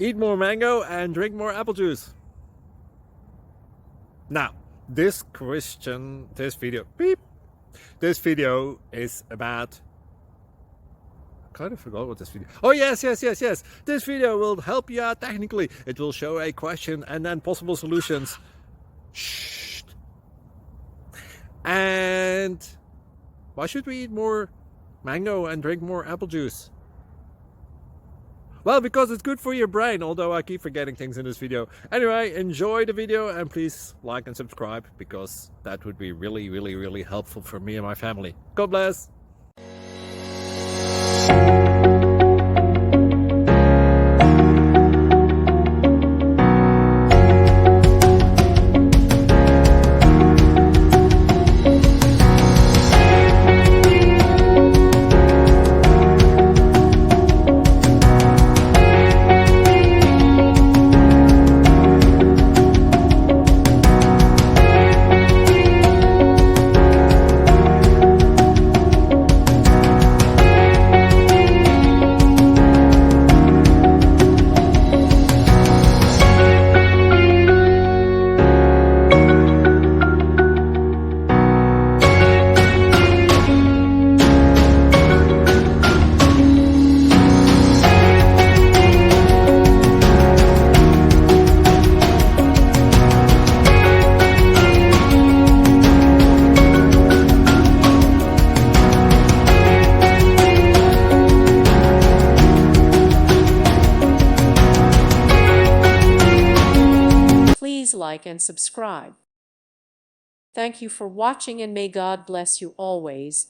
Eat more mango and drink more apple juice. Now, this video is about, I kind of forgot what this video. Oh yes. This video will help you out technically. It will show a question and then possible solutions. Shh. And why should we eat more mango and drink more apple juice? Well, because it's good for your brain, although I keep forgetting things in this video. Anyway, enjoy the video and please like and subscribe, because that would be really helpful for me and my family. God bless! Please like and subscribe. Thank you for watching and may God bless you always.